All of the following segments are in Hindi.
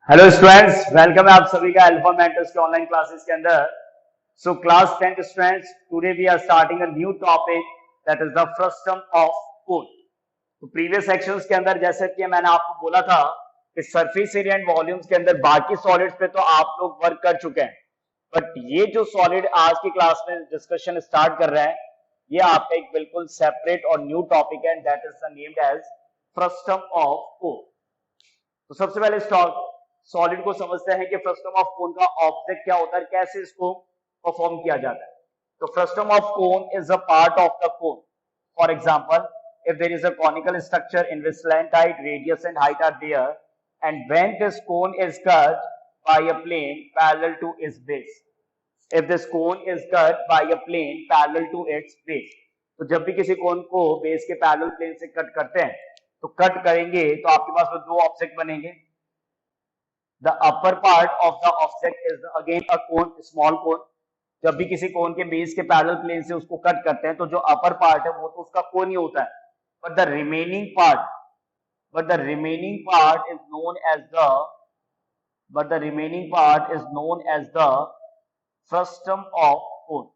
हेलो स्टूडेंट्स, वेलकम है आप सभी का अल्फा मेंटर्स के ऑनलाइन क्लासेस के अंदर। So class 10th students, today we are starting a new topic that is the frustum of cone. तो प्रीवियस सेक्शंस के अंदर जैसे कि मैंने आपको बोला था कि सरफेस एरिया एंड वॉल्यूम्स के अंदर बाकी सॉलिड्स पे तो आप लोग वर्क कर चुके हैं, बट ये जो सॉलिड आज की क्लास में डिस्कशन स्टार्ट कर रहे हैं ये आपका एक बिल्कुल सेपरेट और न्यू टॉपिक है, that is the named as frustum of cone. तो सबसे पहले सॉलिड को समझते हैं कि फ्रस्टम ऑफ कोन का ऑब्जेक्ट क्या होता है, कैसे इसको परफॉर्म किया जाता है। तो frustum of cone is a part of the cone. For example, if there is a conical structure in which slant height, radius and height are there, and when this cone is cut by a plane parallel to its base, if this cone is cut by a plane parallel to its base, तो जब भी किसी कोन को बेस के पैरेलल प्लेन से कट करते हैं तो कट करेंगे तो आपके पास में दो ऑब्जेक्ट बनेंगे। The upper part of the object is again a cone, small cone. जब भी किसी कोन के बेस के पैरेलल प्लेन से उसको कट करते हैं तो जो अपर पार्ट है वो तो उसका कोन ही होता है, but the remaining part is known as the frustum of cone.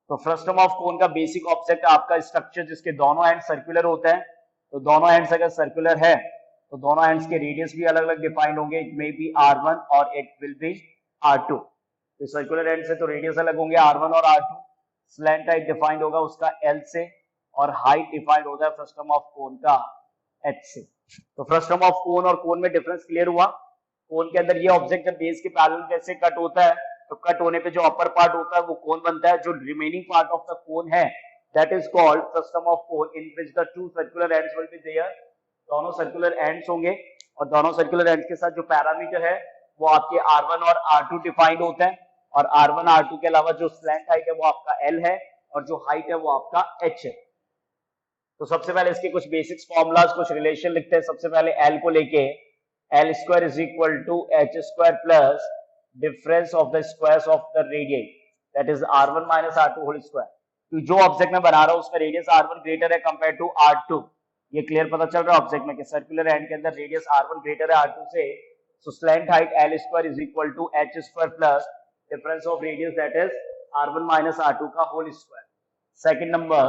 तो फ्रस्टम ऑफ कोन का बेसिक ऑब्जेक्ट आपका स्ट्रक्चर जिसके दोनों एंड सर्कुलर होते हैं। तो दोनों एंड्स अगर सर्कुलर है तो दोनों एंड्स के रेडियस भी अलग अलग डिफाइंड होंगे, इट मे बी r1 और इट विल बी r2। तो सर्कुलर एंड से तो रेडियस अलग होंगे r1 और r2। स्लैंट हाइट डिफाइंड होगा उसका l से और हाइट डिफाइंड होता है फ्रस्टम ऑफ कोन का h से। तो फ्रस्टम ऑफ कोन और कोन में डिफरेंस क्लियर हुआ। कोन के अंदर ये ऑब्जेक्ट जब बेस के पैरेलल जैसे कट होता है तो कट होने पे जो अपर पार्ट होता है वो कोन बनता है, जो रिमेनिंग पार्ट ऑफ द कोन है that is called frustum of cone, in which the two circular ends will be there. दोनों सर्कुलर एंड्स होंगे और दोनों सर्कुलर एंड्स के साथ जो पैरामीटर है वो आपके r1 और r2 डिफाइंड होते हैं, और r1 r2 के अलावा जो स्लैंट हाइट है वो आपका l है और जो हाइट है वो आपका h है। तो सबसे पहले इसके कुछ बेसिक्स फॉर्मूलाज, कुछ रिलेशन लिखते हैं। सबसे पहले l को लेके l square is equal to h square plus difference of the squares of the radius, that is r1 minus r2 whole square. तो जो ऑब्जेक्ट में बना रहा हूं उसका रेडियस r1 ग्रेटर है कंपेयर टू r2, ये क्लियर पता चल रहा है ऑब्जेक्ट में कि सर्कुलर एंड के अंदर रेडियस r1 ग्रेटर है r2 से। So slant height l square is equal to h square plus difference of radius that is r1 minus r2 का whole square. Second number,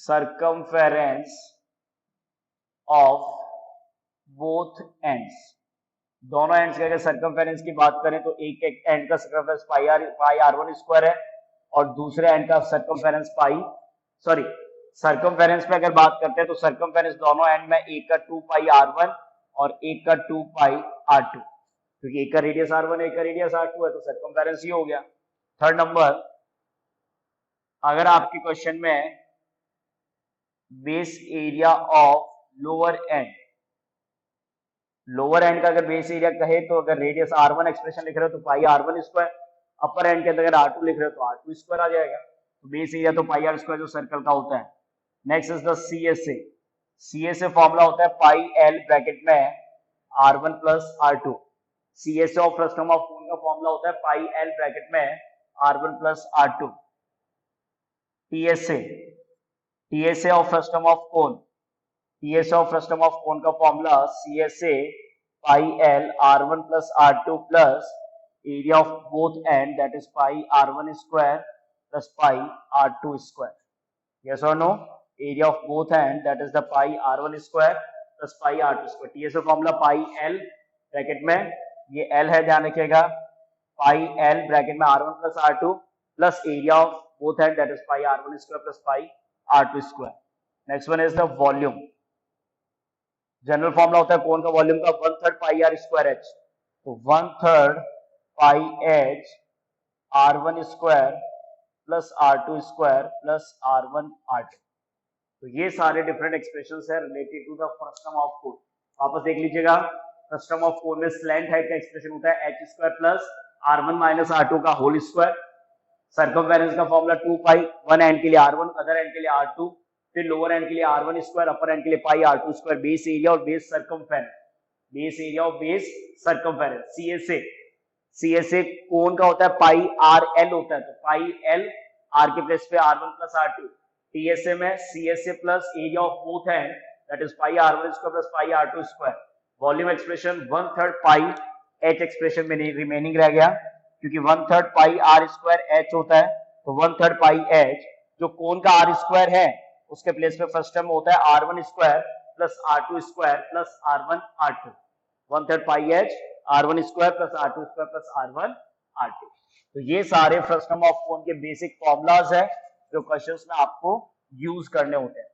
circumference of both ends। दोनों एंड्स के अगर सर्कमफेरेंस की बात करें तो एक एंड का सर्कमफेरेंस पाई r1 स्क्वायर है और दूसरे एंड का सर्कमफेरेंस सर्कमफेरेंस पे अगर बात करते हैं तो सर्कमफेरेंस दोनों एंड में एक का 2 पाई r1 और एक का 2 पाई r2, क्योंकि एक का रेडियस r1 एक का रेडियस r2 है तो सर्कमफेरेंस ये हो गया। थर्ड नंबर, अगर आपके क्वेश्चन में base area of lower and का अगर बेस एरिया कहे तो अगर रेडियस r1 एक्सप्रेशन लिख रहे हो तो पाई r1 स्क्वायर, अपर एंड के अंदर अगर r2 लिख रहे हो तो r2 स्क्वायर आ जाएगा। तो बेस एरिया तो पाई r स्क्वायर जो सर्कल का होता है। Next is the CSA formula होता है पाई l ब्रैकेट में r1 plus r2। CSA of frustum of cone का फॉर्मूला होता है पाई l ब्रैकेट में r1 plus r2। TSA of frustum of cone का formula CSA pi l r1 plus r2 plus area of both end that is pi r1 square plus pi r2 square. Yes और no? Area of both end that is the pi r1 square plus pi r2 square. TSA formula pi l bracket में, ये l है ध्यान रखिएगा, पाई l ब्रैकेट में r1 plus r2 plus area of both end that is pi r1 square plus pi r2 square. Next one is the volume. General formula होता है कोन का वॉल्यूम का 1/3 पाई r स्क्वायर h। तो 1/3 pi h r1 square plus r2 square plus r1 r2। तो ये सारे डिफरेंट एक्सप्रेशंस है related to the frustum of cone. वापस देख लीजिएगा, फ्रस्टम ऑफ कोन में स्लैंट हाइट का एक्सप्रेशन होता है h square plus r1 minus r2 का होल स्क्वायर। सर्कमफेरेंस का फॉर्मूला 2 पाई, वन एंड के लिए r1 अदर एंड के लिए r2, फिर लोअर एंड के लिए r1 स्क्वायर अपर एंड के लिए पाई r2 स्क्वायर। बेस एरिया और बेस सर्कमफेरेंस CSA कोन का होता है पाई r l होता है, तो पाई l r के प्लेस पे r1 प्लस r2 TSA में CSA plus area of both end that is pi r1 square plus pi r2 square, volume expression 1/3 pi h expression में रिमेनिंग रह गया, क्योंकि 1/3 पाई r स्क्वायर h होता है, तो 1/3 पाई h जो कोण का r स्क्वायर है उसके प्लेस पे फर्स्ट टर्म होता है r1 square plus r2 square plus r1 r2, 1/3 pi h r1 square plus r2 square plus r1 r2। तो ये सारे फर्स्ट टर्म ऑफ कोण के बेसिक फॉर्मूलाज है जो क्वेश्चंस में आपको यूज करने होते हैं।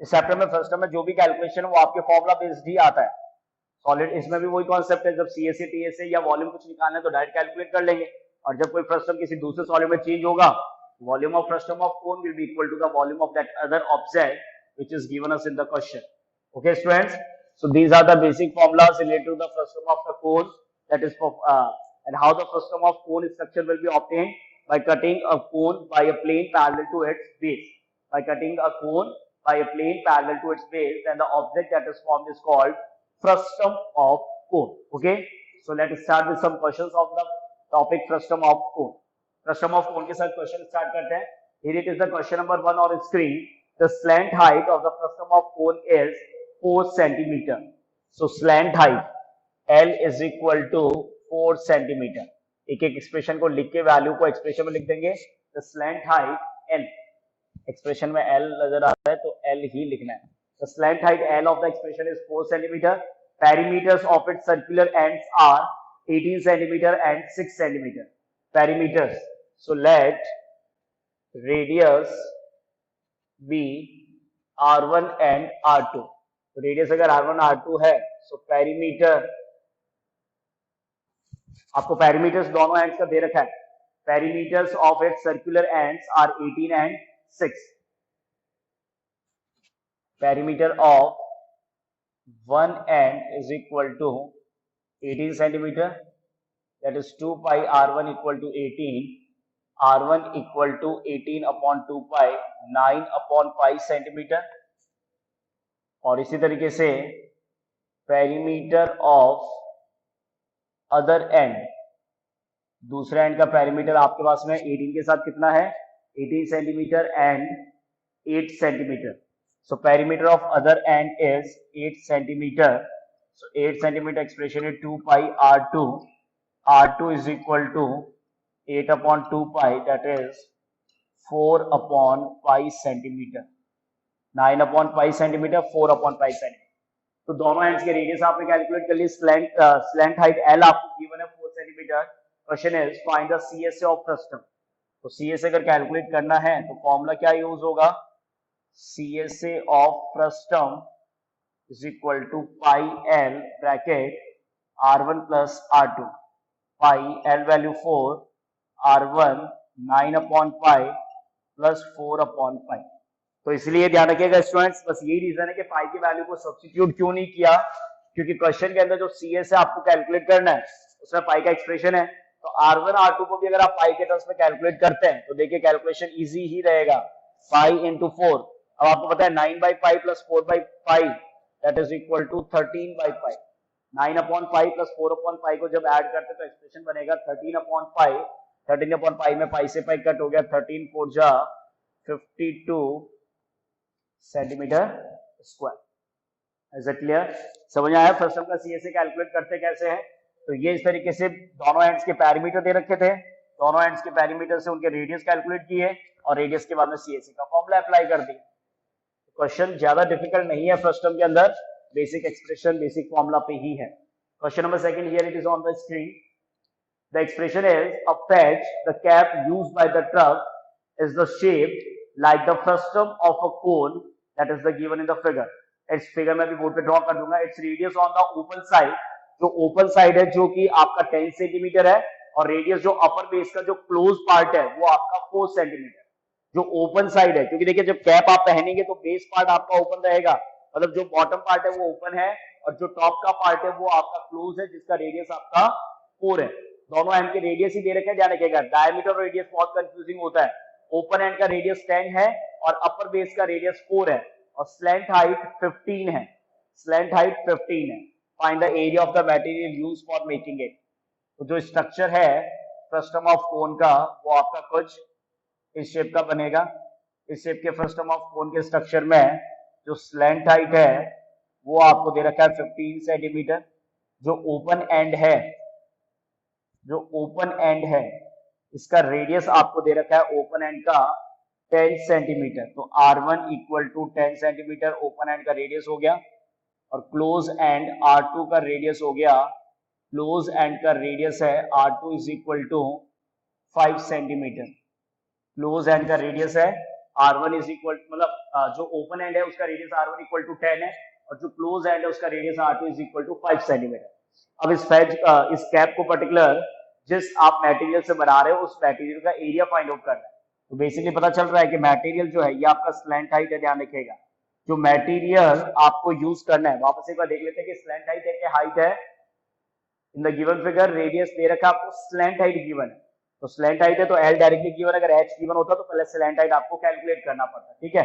इस चैप्टर में फर्स्ट टर्म में जो भी कैलकुलेशन है वो आपके फॉर्मूला बेस्ड ही आता है। सॉलिड इसमें भी वही कॉन्सेप्ट है, जब सीएसए टीएसए या वॉल्यूम कुछ निकालना है तो डायरेक्ट कैलकुलेट कर लेंगे, और जब कोई फर्स्ट टर्म किसी दूसरे सॉलिड में चेंज होगा, volume of first term of cone will be equal to the volume of that other object which is given us in the question. Okay students, so these are the basic formulas related to the first term of the cone, that is and how the first term of cone structure will be obtained by cutting a cone by a plane parallel to its base. By cutting a cone by a plane parallel to its base, then the object that is formed is called frustum of cone. Okay, so let us start with some questions of the topic frustum of cone. Frustum of cone के साथ question start करते हैं। Here it is the question number 1 on screen. The slant height of the frustum of cone is 4 centimeter. So slant height L is equal to 4 centimetre. एक एक एक्सप्रेशन को लिख के वैल्यू को एक्सप्रेशन में लिख देंगे। The slant height L, expression में L नजर आ रहा है तो L ही लिखना है। The slant height L of the expression is 4 centimetre. Perimeters of its circular ends are 18 centimetre and 6 centimetre. Perimeters, so let radius be R1 and R2। Radius अगर R1 R2 है, सो पेरीमीटर, आपको पेरीमीटर्स दोनों एंड्स का दे रखा है। Perimeters of its circular ends are 18 and 6। Perimeter of one end is equal to 18 centimetre, that is 2 pi r1 equal to 18, r1 equal to 18 upon 2 pi 9 upon pi centimetre. और इसी तरीके से पेरीमीटर ऑफ अदर एंड, दूसरे एंड का पेरीमीटर आपके पास में 18 के साथ कितना है, 18 centimetre and 8 centimetre. So perimeter of other end is 8 centimetre. So 8 centimetre expression is 2 pi r2, r2 is equal to 8 upon 2 pi, that is 4 upon pi centimetre. 9 upon pi centimetre, 4 upon pi centimetre. तो दोनों एंड्स के रेडियस आपने कैलकुलेट कर ली। स्लैंट हाइट L आपको गिवन है 4 सेंटीमीटर। Question is find the CSA of frustum. तो CSA अगर कैलकुलेट करना है तो फॉर्मूला क्या यूज होगा, CSA of frustum is equal to pi L bracket R1 plus R2, pi L value 4, R1 9 upon pi plus 4 upon pi. तो इसलिए ध्यान रखिएगा स्टूडेंट्स, बस यही रीजन है कि पाई की वैल्यू को सब्स्टिट्यूट क्यों नहीं किया, क्योंकि क्वेश्चन के अंदर जो CS है आपको कैलकुलेट करना है उसमें पाई का एक्सप्रेशन है। तो R1 R2 को भी अगर आप पाई के टर्म्स में कैलकुलेट करते हैं तो देखिए कैलकुलेशन इजी ही रहेगा। पाई इंटू 4, अब आपको पता है 9 by pi plus 4 by pi that is equal to 13 by pi. 9 upon pi plus 4 upon pi को जब ऐड करते तो एक्सप्रेशन बनेगा 13 अपॉन पाई। 13 अपॉन पाई में पाई से पाई कट हो गया, 13 4 जा 52 centimetre square. Is it clear? समझ आया फर्स्ट टर्म का CSA कैलकुलेट करते कैसे हैं? तो ये इस तरीके से दोनों एंड्स के पैरामीटर दे रखे थे, दोनों एंड्स के पैरामीटर से उनके रेडियस कैलकुलेट किए और रेडियस के बाद में CSA का फॉर्मूला अप्लाई कर दिया। क्वेश्चन ज्यादा डिफिकल्ट नहीं है फर्स्ट टर्म के अंदर, बेसिक एक्सप्रेशन बेसिक फॉर्मूला पे ही है। Question number second, here it is on the screen. The expression is a fetch the cap used by the truck is the shape like the frustum of a cone that is the given in the figure। इस फिगर में भी बोर्ड पे ड्रॉ कर दूंगा। Its radius on the open side, जो ओपन साइड है जो कि आपका 10 सेंटीमीटर है, और रेडियस जो अपर बेस का जो क्लोज पार्ट है वो आपका 4 सेंटीमीटर। जो ओपन साइड है, क्योंकि देखिए जब कैप आप पहनेंगे तो बेस पार्ट आपका ओपन रहेगा, मतलब जो बॉटम पार्ट है वो ओपन है और जो टॉप का पार्ट है वो आपका क्लोज है, जिसका रेडियस आपका 4 है। दोनों एंड के रेडियस ही दे रखे हैं, ध्यान रखिएगा। डायमीटर और रेडियस बहुत कंफ्यूजिंग होता है। ओपन एंड का रेडियस 10 है और अपर बेस का रेडियस 4 है, और स्लैंट हाइट 15 है। स्लैंट हाइट 15 है। Find the area of the material used for making it. तो जो स्ट्रक्चर है फ्रस्टम ऑफ कोन का वो आपका कुछ इस शेप का बनेगा। इस शेप के फ्रस्टम ऑफ कोन के स्ट्रक्चर में जो स्लैंट हाइट है वो आपको दे रखा है 15 सेंटीमीटर। जो ओपन एंड है, जो ओपन एंड है इसका रेडियस आपको दे रखा है ओपन एंड का 10 सेंटीमीटर। तो R1 equal to 10 centimetre open end का रेडियस हो गया, और क्लोज एंड R2 का रेडियस हो गया, क्लोज एंड का रेडियस है R2 is equal to 5 centimetre. Close end का रेडियस है R1 इज इक्वल, मतलब जो ओपन एंड है उसका रेडियस R1 इक्वल टू 10 है, और जो क्लोज एंड है उसका radius R2 is equal to 5 centimetre. अब इस कैप को पर्टिकुलर जिस आप मटेरियल से बना रहे हो उस मटेरियल का एरिया फाइंड आउट करना है। तो बेसिकली पता चल रहा है कि मटेरियल जो है ये आपका स्लैंट हाइट है, ध्यान रखिएगा। जो मटेरियल आपको यूज करना है, वापस एक बार देख लेते हैं कि स्लैंट हाइट है कि हाइट है। In the given figure radius दे रखा आपको, स्लैंट हाइट गिवन है, तो स्लैंट हाइट है तो L डायरेक्टली गिवन, अगर H गिवन होता तो पहले स्लैंट हाइट आपको कैलकुलेट करना पड़ता, ठीक है।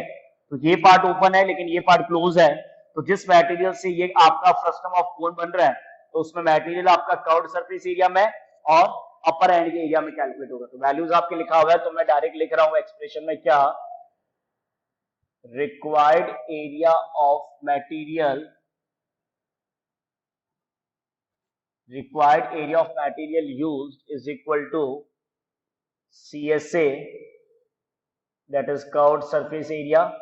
तो ये पार्ट ओपन है लेकिन ये पार्ट क्लोज है, तो जिस मटेरियल से ये आपका फ्रस्टम ऑफ कोन बन रहा है तो उसमें मटेरियल आपका कर्व्ड सरफेस एरिया में और अपर एंड के एरिया में कैलकुलेट होगा। तो वैल्यूज आपके लिखा हुआ है, तो मैं डायरेक्ट लिख रहा हूं एक्सप्रेशन में क्या, required area of material, required area of material used is equal to CSA, that is curved surface area,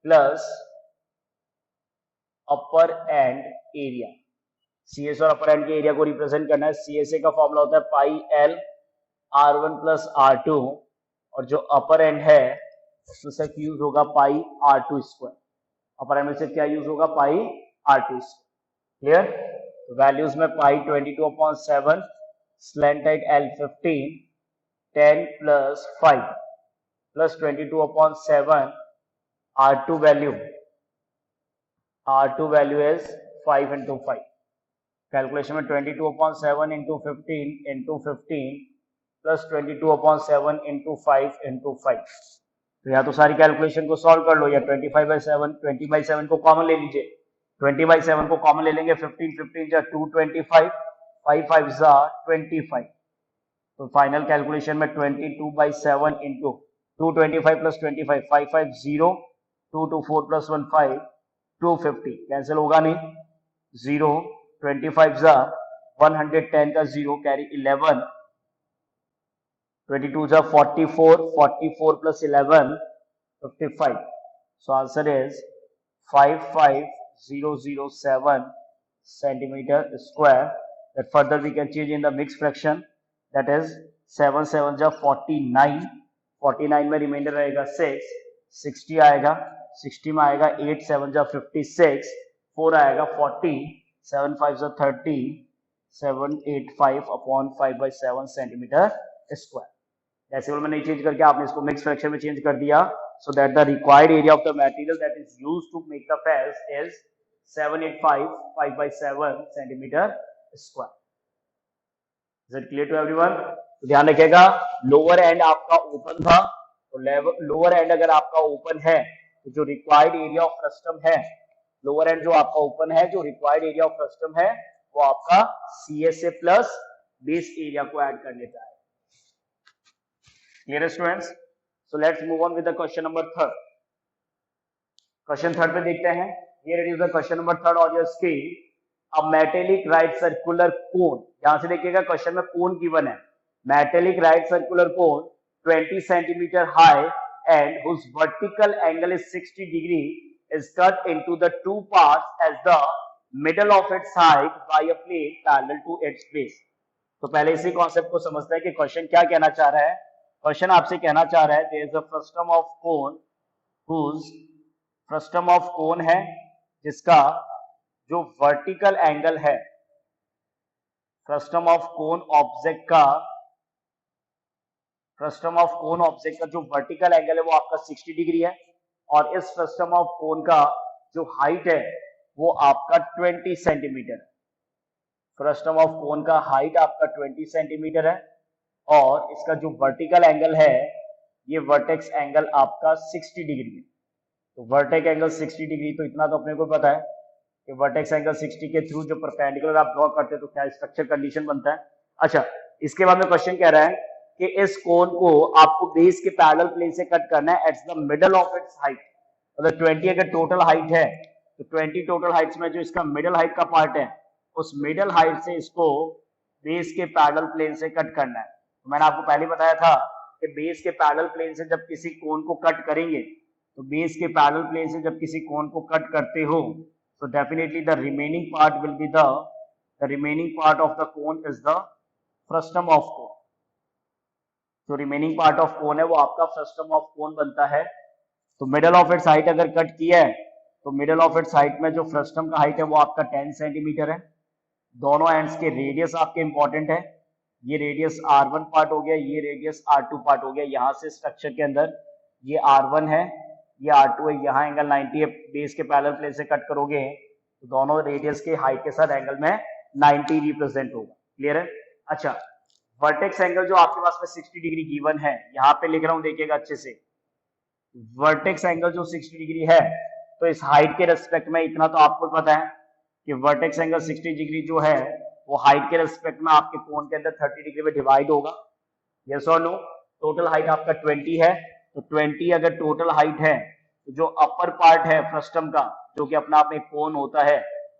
plus upper end area। CS और अपर एंड के एरिया को रिप्रेजेंट करना है। CSA का फॉर्मूला होता है pi L R1 plus R2, और जो अपर एंड है उसमें सिर्फ यूज होगा पाई R2 स्क्वायर। अपर एंड में से क्या यूज होगा, पाई R2 स्क्वायर। क्लियर? वैल्यूज में पाई 22/7, slant height L 15, 10 plus 5 plus 22/7, R2 value is 5 into 5। Calculation में 22/7 into 15 into 15 plus 22/7 into 5 into 5। तो या तो सारी कैलकुलेशन को सॉल्व कर लो या 25/7, 20/7 को कॉमन ले लीजिए। 20/7 को कॉमन ले लेंगे, 15 जा 225, 5 5 जा 25। तो फाइनल कैलकुलेशन में 22/7 इंटू 225 प्लस 25, 5 5 0, 2 2 4 प्लस 1 5, 250 कैंसिल होगा नहीं, 0, 25 जा 110 का 0 कैरी 11, 22 जा 44, 44 plus 11 55। So answer is 55007 centimeter square। That further we can change in the mixed fraction, that is 7 7 जा 49, 49 में रिमाइंडर रहेगा 6, 60 आएगा, 60 में आएगा 8 7 जा 56, 4 आएगा 40, 7 5 जा 30, 785/5/7 सेंटीमीटर स्क्वायर। डेसिमल में नहीं चेंज करके आपने इसको मिक्स फ्रैक्शन में चेंज कर दिया, so that the required area of the material that is used to make the fence is 785/5/7 centimeter square। Is it clear to everyone? तो ध्यान रखिएगा, लोअर एंड आपका ओपन था, तो लोअर एंड अगर आपका ओपन है तो जो रिक्वायर्ड एरिया ऑफ फ्रस्टम है, लोअर एंड जो आपका ओपन है, जो रिक्वायर्ड एरिया ऑफ फ्रस्टम है वो आपका CSA प्लस बेस एरिया को ऐड कर लेता है। Clear students? So let's move on with the question number 3rd। Question 3rd पे देखते हैं। Here it is the question number 3rd on your screen। A metallic right circular cone, यहां से देखिएगा क्वेश्चन में कोन गिवन है। Metallic right circular cone 20 centimeter high and whose vertical angle is 60 degree is cut into the two parts as the middle of its height by a plate parallel to its base। तो पहले इसी कॉन्सेप्ट को समझते हैं कि क्वेश्चन क्या कहना चाह रहा है। क्वेश्चन आपसे कहना चाह रहा है there is a frustum of cone whose frustum of cone है जिसका जो वर्टिकल एंगल है, फ्रस्टम ऑफ कोन ऑब्जेक्ट का जो वर्टिकल एंगल है वो आपका 60 डिग्री है, और इस फ्रस्टम ऑफ कोन का जो हाइट है वो आपका 20 सेंटीमीटर है। फ्रस्टम ऑफ कोन का हाइट आपका 20 सेंटीमीटर है, और इसका जो वर्टिकल एंगल है ये वर्टेक्स एंगल आपका 60 डिग्री है। तो वर्टेक्स एंगल 60 डिग्री, तो इतना तो अपने को पता है कि वर्टेक्स एंगल 60 के थ्रू जो परपेंडिकुलर आप ड्रॉ करते हैं तो क्या स्ट्रक्चर कंडीशन बनता है। अच्छा, इसके बाद में क्वेश्चन कह रहा है कि इस कोन को आपको बेस के पैरेलल प्लेन से कट करना है at the middle of its height. मतलब 20 अगर टोटल हाइट है तो 20 टोटल हाइट्स में जो इसका मिडल हाइट का पार्ट है उस मिडल हाइट से इसको बेस के पैरेलल प्लेन से कट करना है। तो मैंने आपको पहले बताया था कि बेस के पैरेलल प्लेन से जब किसी कोन को कट करेंगे तो बेस के पैरेलल प्लेन से जब किसी कोन को कट करते हो तो definitely the remaining part will be the remaining part of the cone is the frustum of cone। जो रिमेनिंग पार्ट ऑफ कोन है वो आपका फ्रस्टम ऑफ कोन बनता है। तो मिडल ऑफ इट्स हाइट अगर कट किया है तो मिडल ऑफ इट्स हाइट में जो फ्रस्टम का हाइट है वो आपका 10 सेंटीमीटर है। दोनों एंड्स के रेडियस आपके इंपॉर्टेंट है। ये रेडियस R1 पार्ट हो गया, ये रेडियस R2 पार्ट हो गया। यहाँ से स्ट्रक्चर के अंदर ये R1 है, ये R2 है। यहाँ एंगल 90 है, बेस के पैरेलल प्लेन से कट करोगे तो दोनों रेडियस के हाइट के साथ एंगल में 90 रिप्रेजेंट होगा। क्लियर है? अच्छा, वर्टेक्स एंगल जो आपके पास में 60 डिग्री गिवन है, यहाँ पे लिख रहा हूं, देखिएगा अच्छे से। वर्टेक्स एंगल जो 60 डिग्री है तो इस हाइट के रेस्पेक्ट में इतना तो आपको पता है कि वर्टेक्स एंगल 60 डिग्री जो है वो हाइट के रेस्पेक्ट में आपके कोन के अंदर 30 डिग्री में डिवाइड होगा। यस और नो? टोटल हाइट आपका 20 है, तो 20 अगर टोटल हाइट है तो जो अपर पार्ट है फ्रस्टम का, जो कि अपना आप में कोन होता है,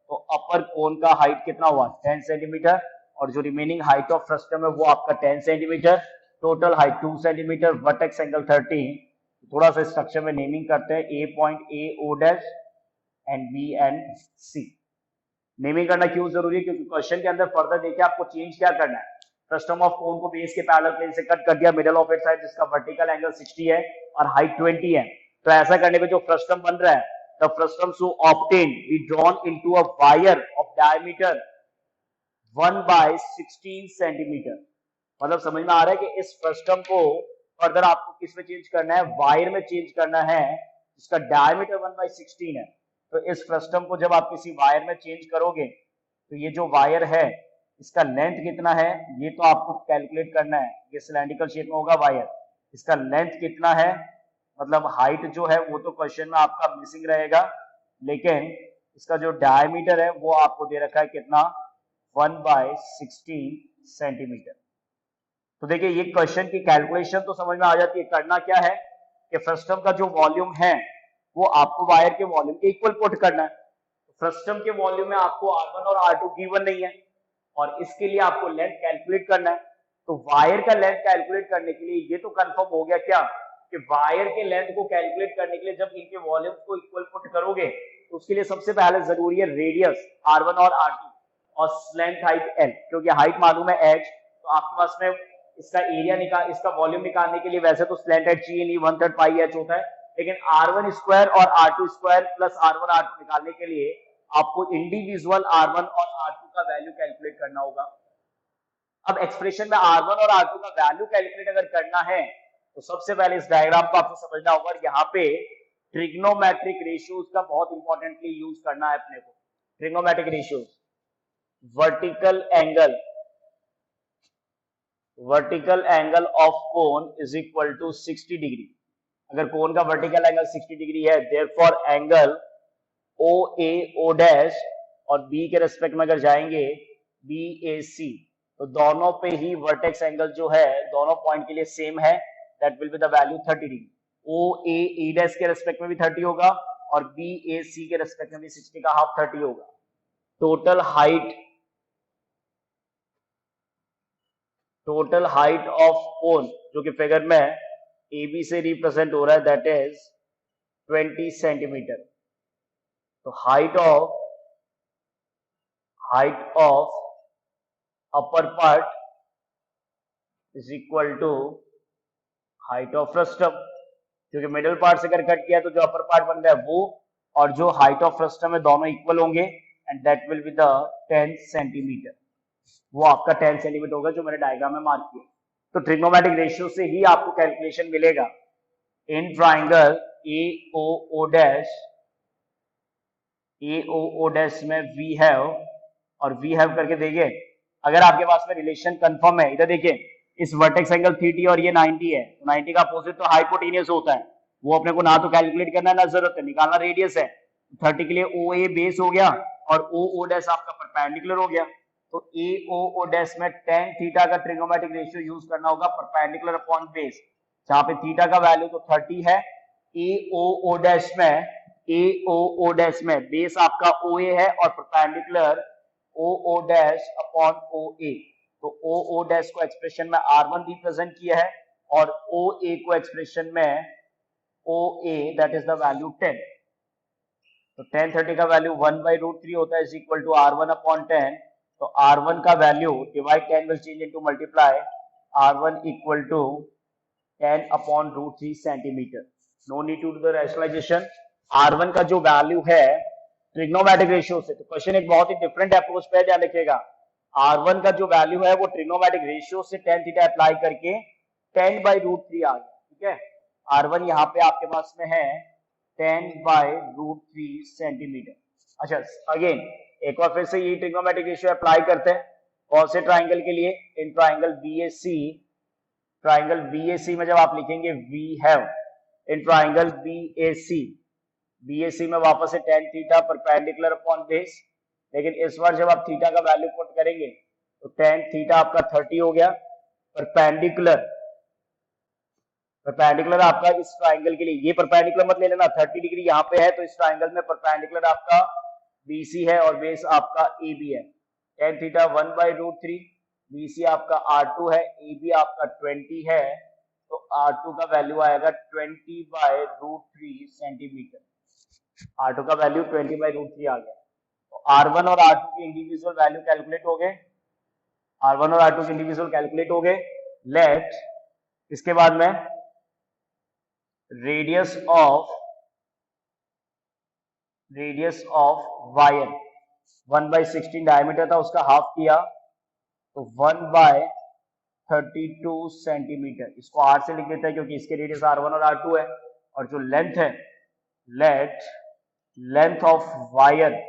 तो अपर कोन का हाइट कितना हुआ? 10 सेंटीमीटर। और जो रिमेनिंग हाइट ऑफ फ्रस्टम है वो आपका 10 centimetre. Total height 2 centimetre. Vertex angle 30। थोड़ा सा स्ट्रक्चर में नेमिंग करते हैं, a point A O dash and B and C. Naming करना क्यों जरूरी है? क्योंकि क्वेश्चन के अंदर फर्दर देखिए आपको चेंज क्या करना है। फ्रस्टम ऑफ कोन को बेस के पैरेलल प्लेन से कट कर दिया, मिडल ऑफ इट्स हाइट जिसका वर्टिकल एंगल 60 है और हाइट 20 है। तो ऐसा करने पे जो फ्रस्टम बन रहा है, the frustum so obtained be drawn into a wire of diameter 1/16 centimetre. मतलब समझ में आ रहा है कि इस फ्रस्टम को फर्दर आपको किस में चेंज करना है? वायर में चेंज करना है जिसका डायमीटर 1/16 है। तो इस फ्रस्टम को जब आप किसी वायर में चेंज करोगे तो ये जो वायर है इसका लेंथ कितना है ये तो आपको कैलकुलेट करना है। ये सिलेंड्रिकल शेप में होगा वायर, इसका लेंथ कितना है, मतलब हाइट जो है वो तो क्वेश्चन में आपका मिसिंग रहेगा, लेकिन इसका जो डायमीटर है वो आपको दे रखा है कितना? 1/16 सेंटीमीटर। तो देखिए ये क्वेश्चन की कैलकुलेशन तो समझ में आ जाती है। करना क्या है कि फ्रस्टम का जो वॉल्यूम है वो आपको वायर के वॉल्यूम के इक्वल पुट करना है। फ्रस्टम के वॉल्यूम में आपको R1 और R2 गिवन नहीं है और इसके लिए आपको लेंथ कैलकुलेट करना है। तो वायर का लेंथ कैलकुलेट करने के लिए ये तो कंफर्म हो गया क्या कि वायर के लेंथ को कैलकुलेट करने के लिए जब इनके वॉल्यूम को इक्वल पुट करोगे तो उसके लिए सबसे पहले जरूरी है रेडियस R1 और R2 और स्लेंथ हाइट L, क्योंकि हाइट मालूम है h, तो आपके पास में इसका एरिया निकाल, इसका वॉल्यूम निकालने के लिए वैसे तो स्लेंथ हाइट चाहिए नहीं, 1/3 पाई h होता है, लेकिन R1 स्क्वायर और R2 square plus R1 R2 निकालने के लिए आपको इंडिविजुअल R1 और R2 का वैल्यू कैलकुलेट करना होगा। अब एक्सप्रेशन में R1 और R2 का वैल्यू कैलकुलेट अगर करना है तो सबसे पहले इस डायग्राम को आपको समझना होगा और यहाँ पे ट्रिग्नोमेट्रिक रेशियोज का बहुत इंपॉर्टेंटली यूज करना है अपने को। Trigonometric ratios, vertical angle of cone is equal to 60 degree. अगर कोन का वर्टिकल एंगल 60 डिग्री है, therefore angle OA O dash और B के रेस्पेक्ट में अगर जाएंगे BAC, तो दोनों पे ही वर्टेक्स एंगल जो है दोनों पॉइंट के लिए सेम है, that will be the value 30 degree. OAE dash के रेस्पेक्ट में भी 30 होगा और BAC के रेस्पेक्ट में भी 60 का हाफ 30 होगा। टोटल हाइट ऑफ कोन जो कि फिगर में AB से रिप्रेजेंट हो रहा है, दैट इज 20 सेंटीमीटर। तो height of upper part is equal to height of frustum, क्योंकि मिडिल पार्ट से अगर कट किया तो जो अपर पार्ट बन रहा है वो और जो हाइट ऑफ फ्रस्टम है दोनों इक्वल होंगे and that will be the 10 centimetre. वो आपका 10 सेंटीमीटर होगा जो मैंने डायग्राम में मार्क किया। तो ट्रिग्नोमेट्रिक रेशियो से ही आपको कैलकुलेशन मिलेगा। इन ट्राइंगल AOO डैश में वी हैव करके देखिए, अगर आपके पास में रिलेशन कंफर्म है, इधर देखिए इस वर्टेक्स एंगल 30 और ये 90 है, तो 90 का अपोजिट तो हाइपोटेनियस होता है, वो अपने को ना तो कैलकुलेट करना ना जरूरत है, निकालना रेडियस है। 30 के लिए OA बेस हो गया और OO डैश आपका परपेंडिकुलर हो गया। तो ए ओ डैश में tan थीटा का ट्रिग्नोमेट्रिक रेशियो यूज करना होगा परपेंडिकुलर अपॉन बेस, जहां पे थीटा का वैल्यू तो 30 है। ए ओ डैश में बेस आपका ओ ए है और perpendicular O dash upon O A. तो ओ डैश को एक्सप्रेशन में R1 रिप्रेजेंट किया है और ओ ए को एक्सप्रेशन में ओ ए दैट इज द वैल्यू 10। तो tan 30 का वैल्यू 1/√3 होता है is equal to R1 upon 10। तो R1 का value divide 10 will change into multiply, R1 equal to 10 upon √3 centimetre. No need to do the rationalisation. R1 का जो वैल्यू है ट्रिग्नोमेट्रिक रेशियो से, तो क्वेश्चन एक बहुत ही डिफरेंट अप्रोच पे ध्यान रखिएगा। R1 का जो वैल्यू है वो ट्रिग्नोमेट्रिक रेशियो से tan थीटा अप्लाई करके 10/√3 आ गया, ठीक है। R1 यहाँ पे आपके पास में है 10/√3 सेंटीमीटर। अच्छा अगेन एक बार फिर से ये ट्रिग्नोमेट्रिक रेशियो अप्लाई करते हैं कौन से ट्राइंगल के लिए, इन ट्राइंगल BAC में जब आप लिखेंगे we have in triangle BAC में वापस से tan theta perpendicular upon base, लेकिन इस बार जब आप थीटा का वैल्यू पुट करेंगे तो tan थीटा आपका 30 हो गया, परपेंडिकुलर आपका इस ट्राइंगल के लिए, ये परपेंडिकुलर मत ले लेना, 30 डिग्री यहाँ पे है तो इस ट्राइंगल में परपेंडिकुलर आपका BC है और बेस आपका AB है। tan थीटा 1/√3, BC आपका R2 है, AB आपका 20 है, तो R2 का वैल्यू आएगा 20/√3 सेंटीमीटर। R2 का वैल्यू 20/√3 आ गया। तो R1 और R2 की इंडिविजुअल वैल्यू कैलकुलेट हो गए, लेट इसके बाद में रेडियस ऑफ वायर 1/16 डायमीटर था, उसका हाफ किया तो 1/32 सेंटीमीटर। इसको R से लिख देते हैं क्योंकि इसके रेडियस R1 और R2 है, और जो लेंथ है, लेंथ ऑफ वायर,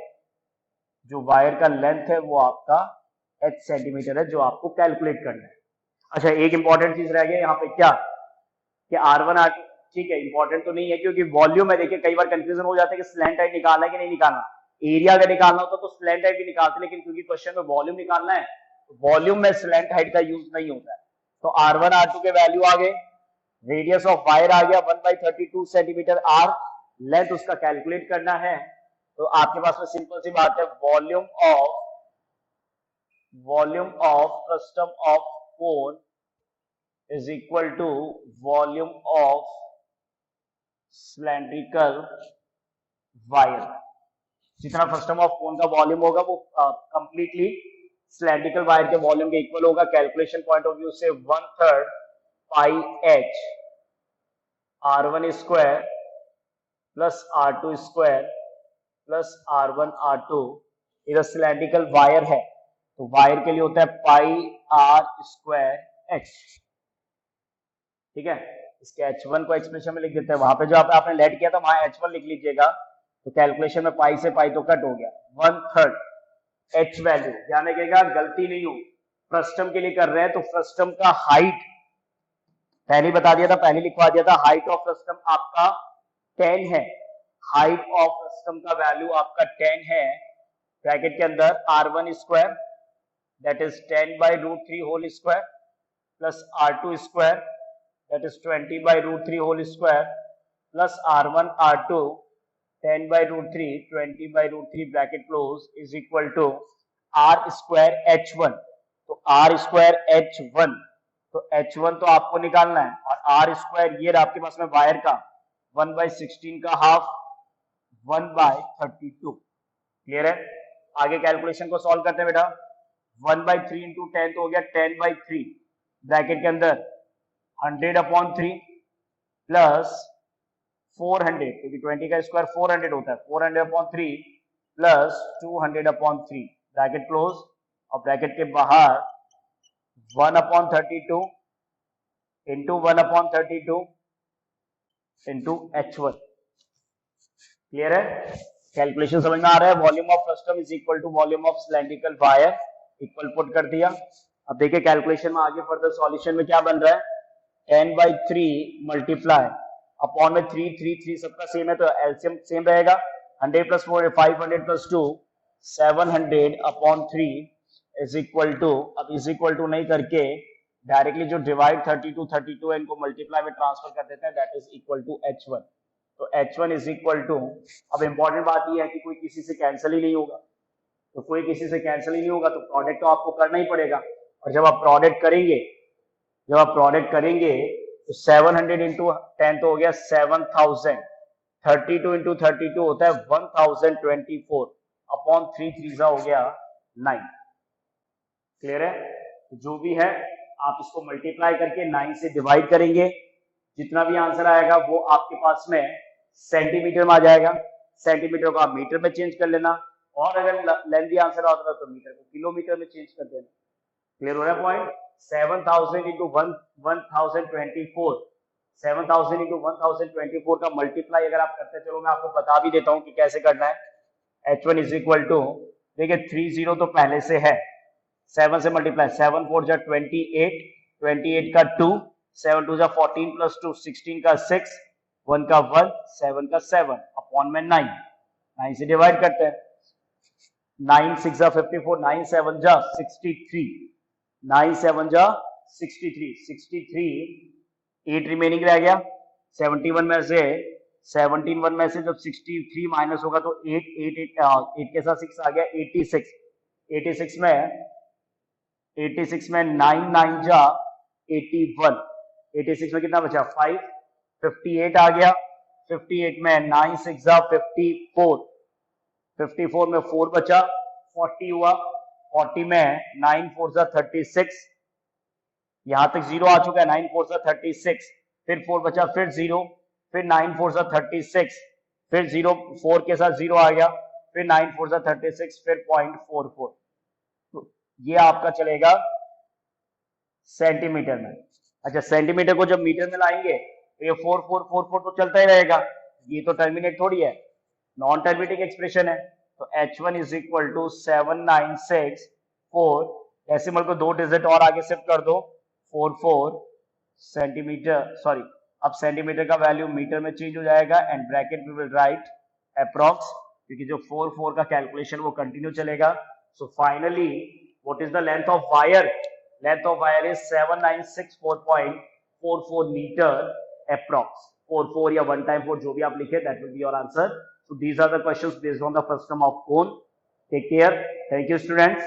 जो वायर का लेंथ है वो आपका h सेंटीमीटर है, जो आपको कैलकुलेट करना है। अच्छा एक इंपॉर्टेंट चीज रह गया यहाँ पे, क्या कि R1 R2, ठीक है इंपॉर्टेंट तो नहीं है क्योंकि वॉल्यूम में देखिए कई बार कंफ्यूजन हो जाता है कि स्लैंट हाइट निकालना है कि नहीं निकालना। एरिया अगर निकालना होता तो स्लैंट हाइट भी निकालते, लेकिन क्योंकि क्वेश्चन में वॉल्यूम निकालना है तो वॉल्यूम में स्लैंट हाइट का यूज नहीं होता है। तो R1 R2 के वैल्यू आ गए, रेडियस ऑफ वायर आ गया 1/32 सेंटीमीटर R, लेंथ उसका कैलकुलेट करना है। तो आपके पास में सिंपल सी बात है, volume of frustum of cone is equal to volume of cylindrical wire। जितना फ्रस्टम ऑफ कोन का वॉल्यूम होगा वो कंप्लीटली सिलेंड्रिकल वायर के वॉल्यूम के इक्वल होगा। कैलकुलेशन पॉइंट ऑफ व्यू से 1/3 pi h R1 square plus R2 square plus R1 R2, इधर सिलेंड्रिकल वायर है तो वायर के लिए होता है पाई R स्क्वायर h, ठीक है। इसके H1 को एक्सप्रेशन में लिख देते हैं, वहां पे जो आपने लेट किया था वहां H1 लिख लीजिएगा, तो कैलकुलेशन में पाई से पाई तो कट हो गया, 1/3 H वैल्यू, ध्यान रखिएगा गलती नहीं हो, फ्रस्टम के लिए कर रहे हैं तो फ्रस्टम का हाइट पहले बता दिया था, पहले लिखवा दिया था, हाइट ऑफ फ्रस्टम आपका 10 है, हाइट ऑफ फ्रस्टम का वैल्यू आपका 10 है, ब्रैकेट के अंदर R1 square that is 10/√3 whole square plus R2 square that is 20/√3 whole square plus R1 R2 10/√3 20/√3 bracket close is equal to R square H1। तो R square H1, तो H1 तो आपको निकालना है, और R square ये आपके पास में वायर का 1/16 का हाफ 1/32। क्लियर है? आगे कैलकुलेशन को सॉल्व करते हैं बेटा। 1/3 इंटू 10 तो हो गया 10/3, ब्रैकेट के अंदर 100/3 प्लस 400, क्योंकि 20 का स्क्वायर 400 होता है, 400/3 प्लस 200/3 ब्रैकेट क्लोज, और ब्रैकेट के बाहर 1/32 इंटू 1/32 इंटू H1। क्लियर है? कैलकुलेशन समझ में आ रहा है? Volume of frustum is equal to volume of cylindrical wire, equal put कर दिया। अब देखिए कैलकुलेशन में आगे फर्दर सॉल्यूशन में क्या बन रहा है, 10/3 मल्टीप्लाई अपॉन में 3 सबका सेम है तो एलसीएम सेम रहेगा, 100 plus 4 500 plus 2 700/3 is equal to, अब इज इक्वल टू नहीं करके डायरेक्टली जो डिवाइड 32 है इनको मल्टीप्लाई में ट्रांसफर कर देते हैं, that is equal to H1। तो H1 इज इक्वल टू, अब इंपॉर्टेंट बात ये है कि कोई किसी से कैंसिल ही नहीं होगा, तो कोई किसी से कैंसिल ही नहीं होगा तो प्रोडक्ट तो आपको करना ही पड़ेगा। और जब आप प्रोडक्ट करेंगे तो 700 इंटू 10 तो हो गया 7000, 32 इंटू 32 होता है 1024 अपॉन 3 3 हो गया 9। क्लियर है? तो जो भी है आप इसको मल्टीप्लाई करके 9 से डिवाइड करेंगे, जितना भी आंसर आएगा वो आपके पास में सेंटीमीटर में आ जाएगा। सेंटीमीटर को आप मीटर में चेंज कर लेना, और अगर लेंथी आंसर आता है तो मीटर को किलोमीटर में चेंज कर देना। क्लियर हो रहा है पॉइंट? 7000 इंटू 1024, 7000 इंटू 1024 का मल्टीप्लाई अगर आप करते, चलो मैं आपको बता भी देता हूं कि कैसे करना है। H1 इज इक्वल टू, देखिए 30 तो पहले से है, 7 से मल्टीप्लाई, 7 4 जा 28, 28 का 2, 7 2 जा 14 प्लस 2 16 का 6, 1 का 1, 7 का 7 अपॉन में 9, 9 से डिवाइड करते हैं। 9 6 जा 54, 9 7 जा 63, 9 7 जा 63, 63, 8 रिमेनिंग रह गया। 71 में से 17 1 में से जब 63 माइनस होगा तो 8 8 8 के साथ 6 आ गया 86, 86 में 9 9 जा 81, 86 में कितना बचा 5, 58 आ गया। 58 में 9 6 जा 54, 54 में 4 बचा 40 हुआ। 40 में 9 4 जा 36, यहां तक 0 आ चुका है, 9 4 जा 36, फिर 4 बचा, फिर 0, फिर 9 4 जा 36, फिर 0 4 के साथ 0 आ गया, फिर 9 4 जा 36, फिर 0.44। तो ये आपका चलेगा सेंटीमीटर में। अच्छा, सेंटीमीटर को जब मीटर में लाएंगे तो ये 4444 तो चलता ही रहेगा, ये तो टर्मिनेट थोड़ी है, नॉन टर्मिनेटिंग एक्सप्रेशन है। तो H1 is equal to 7964, decimal को 2 डिजिट और आगे शिफ्ट कर दो, 44 सेंटीमीटर, सॉरी अब सेंटीमीटर का वैल्यू मीटर में चेंज हो जाएगा, and bracket we will write approx, क्योंकि जो 44 का कैलकुलेशन वो कंटिन्यू चलेगा। So finally what is the length of wire? Length of wire is 7964.44 metre approx, 44 या 1 टाइम 4 जो भी आप लिखे, that will be your answer. So these are the questions based on the first term of cone. Take care. Thank you, students.